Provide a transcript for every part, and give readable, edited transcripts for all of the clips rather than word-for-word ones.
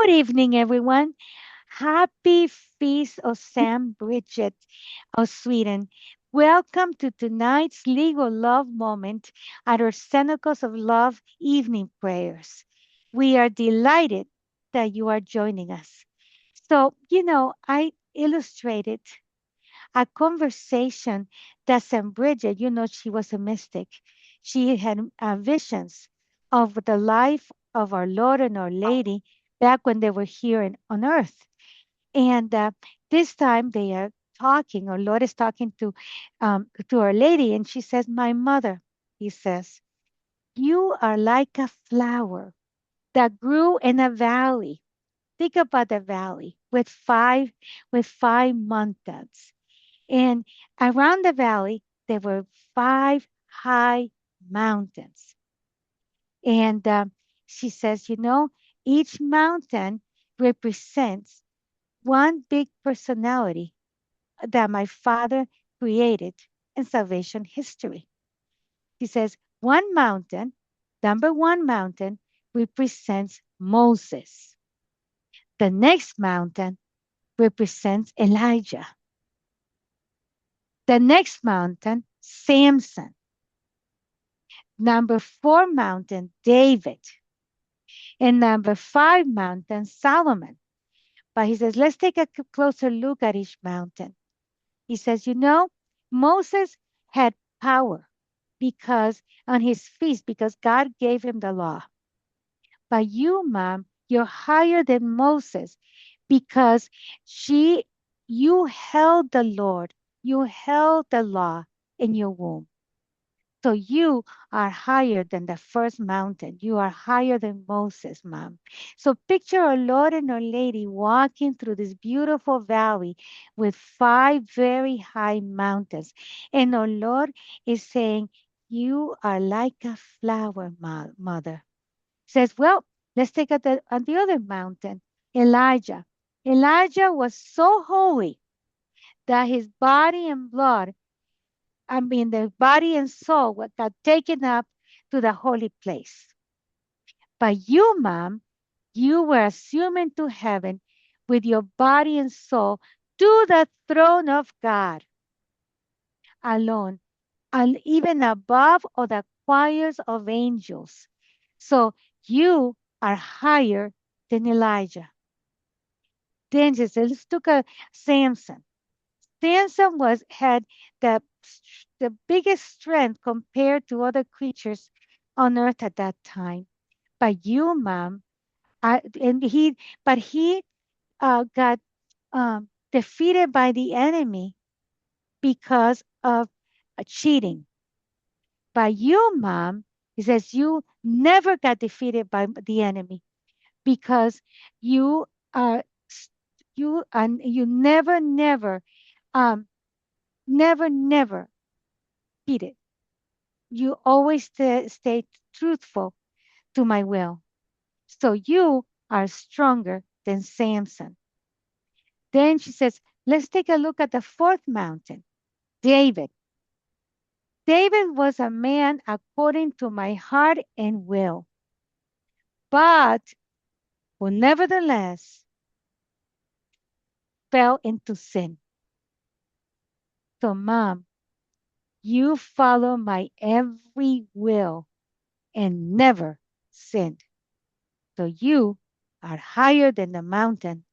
Good evening, everyone. Happy Feast of Saint Bridget of Sweden. Welcome to tonight's legal love moment at our Cenacles of Love evening prayers. We are delighted that you are joining us. I illustrated a conversation that St. Bridget, she was a mystic. She had visions of the life of our Lord and Our Lady back when they were here on earth. And this time they are talking, our Lord is talking to Our Lady, and she says, "My mother," he says, "you are like a flower that grew in a valley." Think about the valley with five mountains. And around the valley, there were five high mountains. And she says, each mountain represents one big personality that my father created in salvation history. She says, number one mountain represents Moses. The next mountain represents Elijah. The next mountain, Samson. Number four mountain, David. And number five mountain, Solomon. But he says, let's take a closer look at each mountain. He says, Moses had power because on his feast, because God gave him the law. But you, Mom, you're higher than Moses because you held the Lord, you held the law in your womb. So you are higher than the first mountain. You are higher than Moses, Mom. So picture our Lord and our Lady walking through this beautiful valley with five very high mountains. And our Lord is saying, you are like a flower, mother. Says, well, let's take on the other mountain, Elijah. Elijah was so holy that his body and blood, the body and soul got taken up to the holy place. But you, Mom, you were assumed to heaven with your body and soul to the throne of God alone, and even above all the choirs of angels. So you are higher than Elijah. Then she said, let's look at Samson. Samson had the the biggest strength compared to other creatures on earth at that time. But you, Mom, and he got defeated by the enemy because of cheating. But you, Mom, he says you never got defeated by the enemy because you are you um never cheated. You always stay truthful to my will. So you are stronger than Samson. Then she says, let's take a look at the fourth mountain, David. David was a man according to my heart and will, but who nevertheless fell into sin. So, Mom, you follow my every will and never sinned. So you are higher than the mountain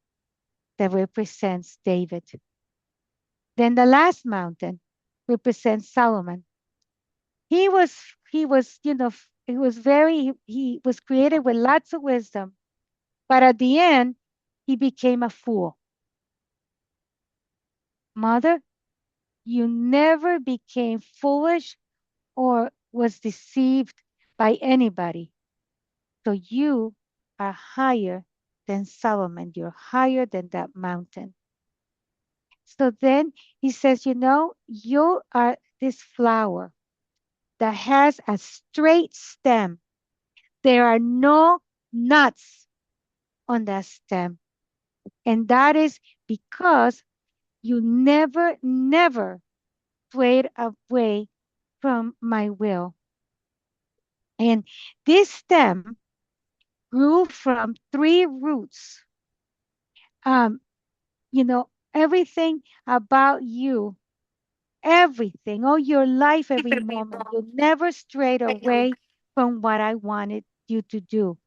that represents David. Then the last mountain represents Solomon. He was created with lots of wisdom, but at the end, he became a fool. Mother, you never became foolish or was deceived by anybody. So you are higher than Solomon. You're higher than that mountain. So then he says, you are this flower that has a straight stem. There are no nuts on that stem. And that is because you never swayed away from my will. And this stem grew from 3 roots. Um, everything about you, everything, all your life, every moment, you never strayed away from what I wanted you to do.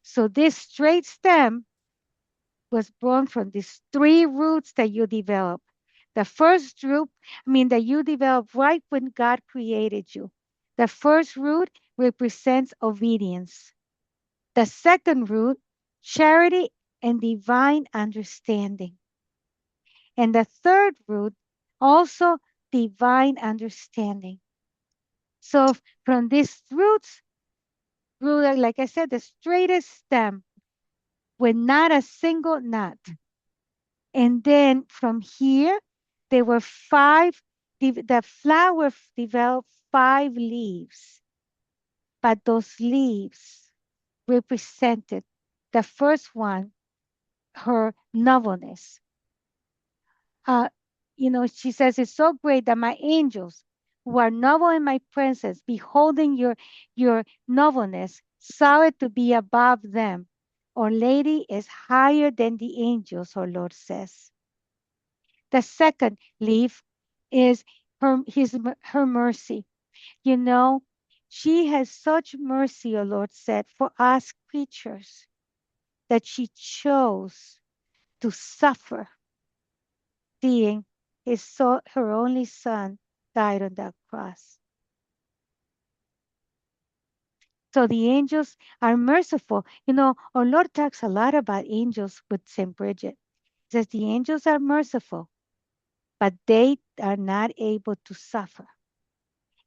So this straight stem was born from these 3 roots that you develop. The first root, that you developed right when God created you. The first root represents obedience. The second root, charity and divine understanding. And the third root, also divine understanding. So from these roots grew, like I said, the straightest stem with not a single knot. And then from here, there were the flower developed 5 leaves, but those leaves represented the first one, her nobleness. Uh, she says, it's so great that my angels, who are noble in my presence, beholding your nobleness, saw it to be above them. Our Lady is higher than the angels, our Lord says. The second leaf is her mercy. You know, she has such mercy, O Lord said, for us creatures that she chose to suffer, seeing her only son died on that cross. So the angels are merciful. Our Lord talks a lot about angels with St. Bridget. He says the angels are merciful, but they are not able to suffer.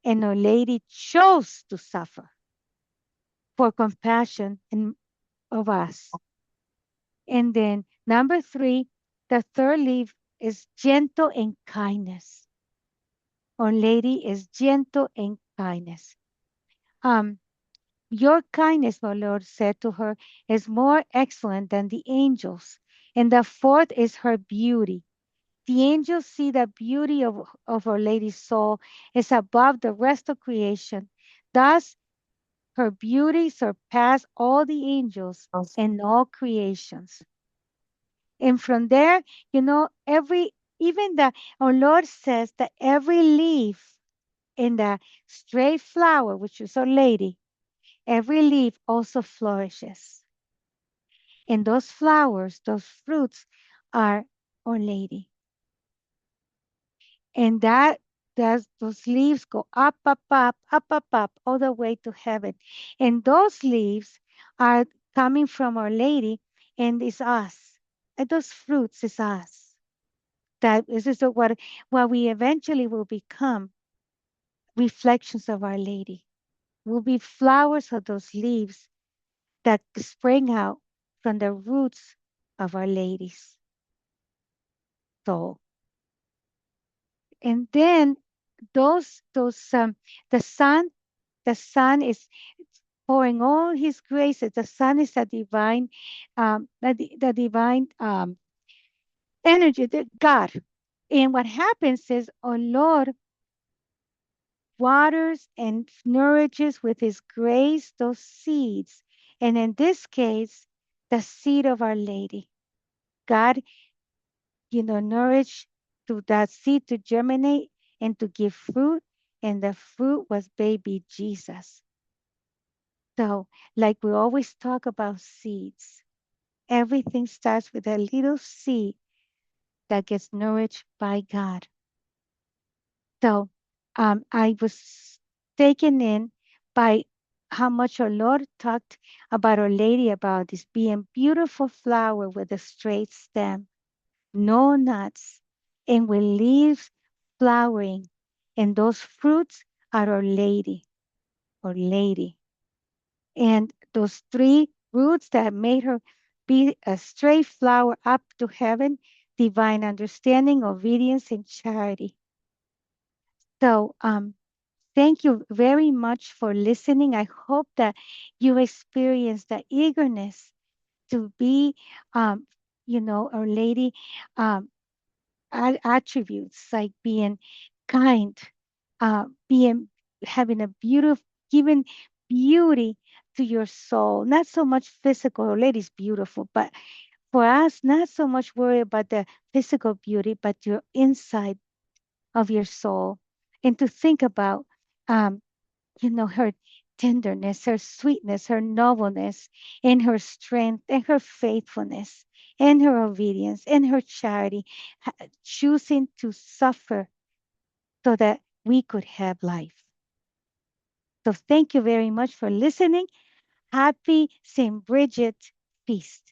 And Our Lady chose to suffer for compassion of us. And then number 3, the third leaf is gentle and kindness. Our Lady is gentle and kindness. Your kindness, my Lord said to her, is more excellent than the angels. And the fourth is her beauty. The angels see the beauty of Our Lady's soul is above the rest of creation. Thus, her beauty surpassed all the angels and all creations. And from there, our Lord says that every leaf in the stray flower, which is Our Lady, every leaf also flourishes. And those flowers, those fruits are Our Lady. And those leaves go up, up, up, up, up, up, all the way to heaven. And those leaves are coming from Our Lady, and it's us. And those fruits is us. That this is what we eventually will become, reflections of Our Lady. Will be flowers of those leaves that spring out from the roots of Our Lady's soul. And then the sun is pouring all his graces. The sun is a divine, the divine energy, the God. And what happens is, oh Lord, waters and nourishes with his grace those seeds. And in this case, the seed of Our Lady. God, nourish to that seed to germinate and to give fruit. And the fruit was baby Jesus. So, like we always talk about seeds, everything starts with a little seed that gets nourished by God. So, I was taken in by how much Our Lord talked about Our Lady, about this being beautiful flower with a straight stem, no nuts, and with leaves flowering. And those fruits are Our Lady, Our Lady. And those 3 roots that made her be a straight flower up to heaven, divine understanding, obedience, and charity. So, thank you very much for listening. I hope that you experience the eagerness to be, Our Lady, um, attributes like being kind, being having a beautiful, giving beauty to your soul, not so much physical. Lady's beautiful, but for us, not so much worry about the physical beauty, but your inside of your soul, and to think about, um, her tenderness, her sweetness, her nobleness, and her strength, and her faithfulness, and her obedience, and her charity, choosing to suffer so that we could have life. So thank you very much for listening. Happy St. Bridget Feast.